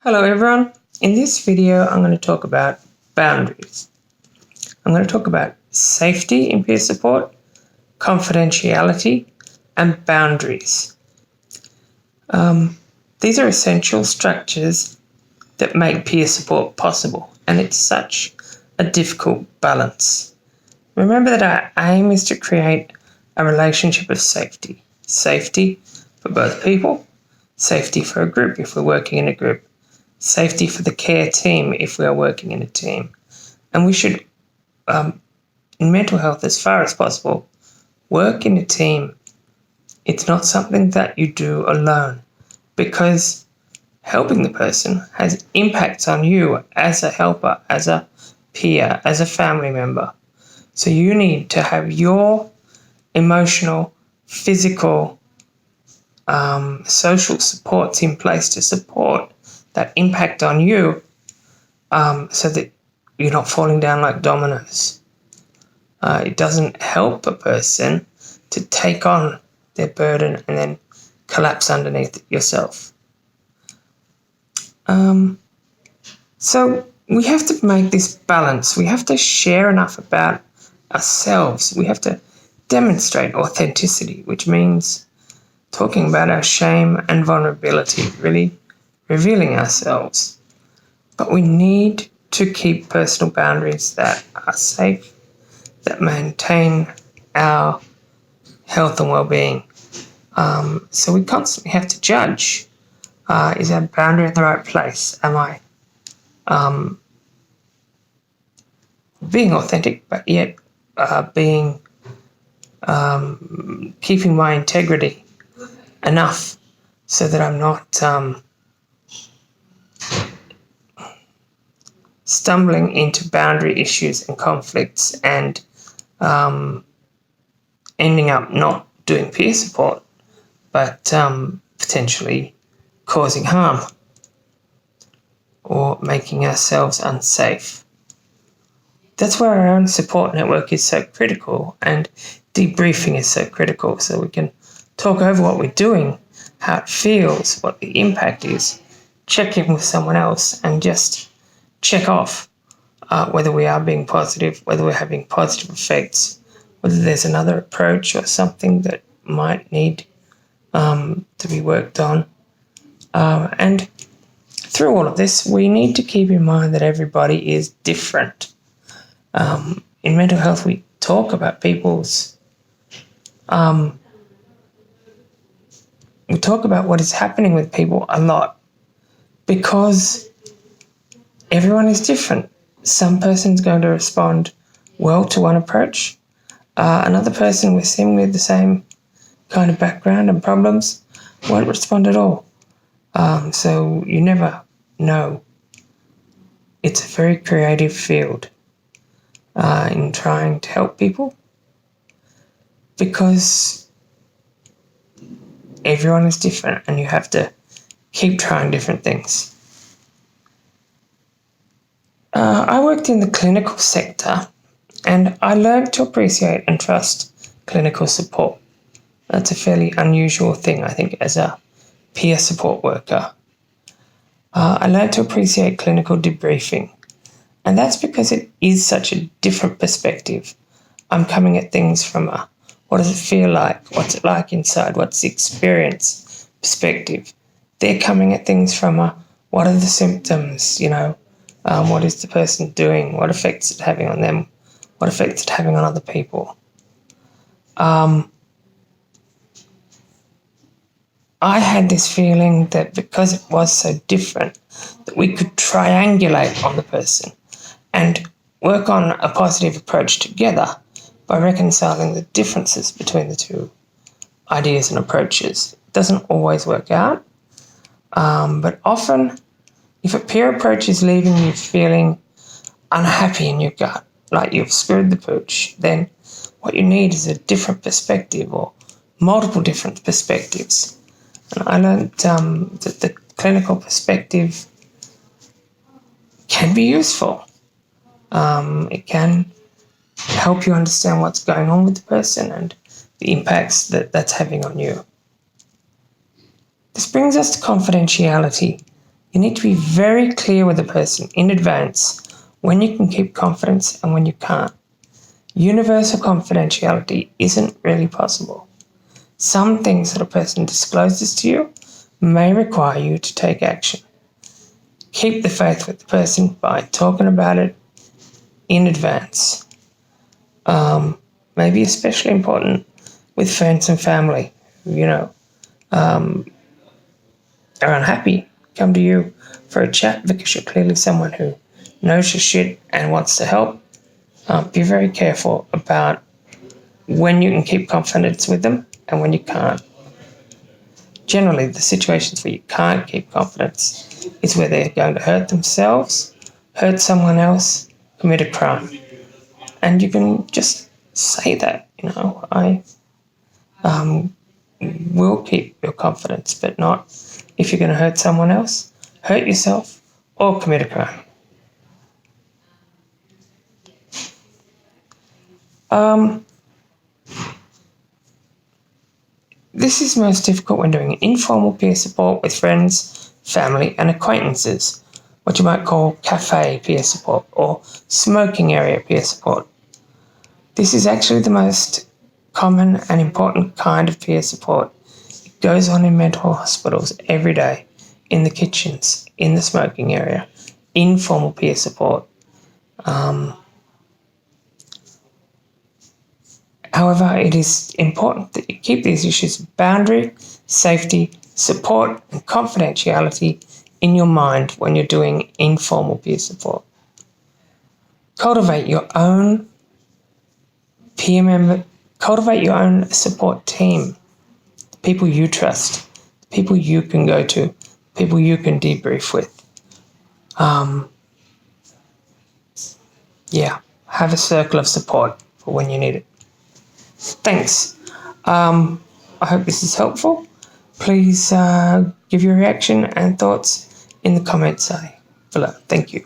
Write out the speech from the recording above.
Hello everyone. In this video, I'm going to talk about boundaries. I'm going to talk about safety in peer support, confidentiality, and boundaries. These are essential structures that make peer support possible, and it's such a difficult balance. Remember that our aim is to create a relationship of safety. Safety for both people, safety for a group if we're working in a group, safety for the care team if we are working in a team. And we should, in mental health as far as possible, work in a team. It's not something that you do alone, because helping the person has impacts on you as a helper, as a peer, as a family member. So you need to have your emotional, physical, social supports in place to support that impact on you, so that you're not falling down like dominoes. It doesn't help a person to take on their burden and then collapse underneath it yourself. So we have to make this balance. We have to share enough about ourselves. We have to demonstrate authenticity, which means talking about our shame and vulnerability, really revealing ourselves. But we need to keep personal boundaries that are safe, that maintain our health and well-being. So we constantly have to judge, is our boundary in the right place? Am I being authentic, but yet keeping my integrity enough so that I'm not stumbling into boundary issues and conflicts and ending up not doing peer support, but potentially causing harm or making ourselves unsafe. That's where our own support network is so critical, and debriefing is so critical, so we can talk over what we're doing, how it feels, what the impact is, check in with someone else and just check off whether we are being positive, whether we're having positive effects, whether there's another approach or something that might need to be worked on. And through all of this, we need to keep in mind that everybody is different. In mental health, we talk about people's we talk about what is happening with people a lot, because everyone is different. Some person's going to respond well to one approach. Another person with seemingly the same kind of background and problems won't respond at all. So you never know. It's a very creative field in trying to help people, because everyone is different and you have to keep trying different things. I worked in the clinical sector, and I learned to appreciate and trust clinical support. That's a fairly unusual thing, I think, as a peer support worker. I learned to appreciate clinical debriefing, and that's because it is such a different perspective. I'm coming at things from a what does it feel like, what's it like inside, what's the experience perspective. They're coming at things from a what are the symptoms, what is the person doing, what effects it's having on them, what effects it's having on other people. I had this feeling that because it was so different, that we could triangulate on the person and work on a positive approach together by reconciling the differences between the two ideas and approaches. It doesn't always work out, but often if a peer approach is leaving you feeling unhappy in your gut, like you've screwed the pooch, then what you need is a different perspective or multiple different perspectives. And I learned that the clinical perspective can be useful. It can help you understand what's going on with the person and the impacts that's having on you. This brings us to confidentiality. You need to be very clear with the person in advance when you can keep confidence and when you can't. Universal confidentiality isn't really possible. Some things that a person discloses to you may require you to take action. Keep the faith with the person by talking about it in advance. Maybe especially important with friends and family, are unhappy, come to you for a chat because you're clearly someone who knows your shit and wants to help. Be very careful about when you can keep confidence with them and when you can't. Generally, the situations where you can't keep confidence is where they're going to hurt themselves, hurt someone else, commit a crime. And you can just say that, I will keep your confidence, but not if you're going to hurt someone else, hurt yourself, or commit a crime. This is most difficult when doing informal peer support with friends, family, and acquaintances, what you might call cafe peer support or smoking area peer support. This is actually the most common and important kind of peer support. It goes on in mental hospitals every day, in the kitchens, in the smoking area, informal peer support. However, it is important that you keep these issues of boundary, safety, support, and confidentiality in your mind when you're doing informal peer support. Cultivate your own support team, the people you trust, the people you can go to, people you can debrief with. Have a circle of support for when you need it. Thanks. I hope this is helpful. Please give your reaction and thoughts in the comments below. Thank you.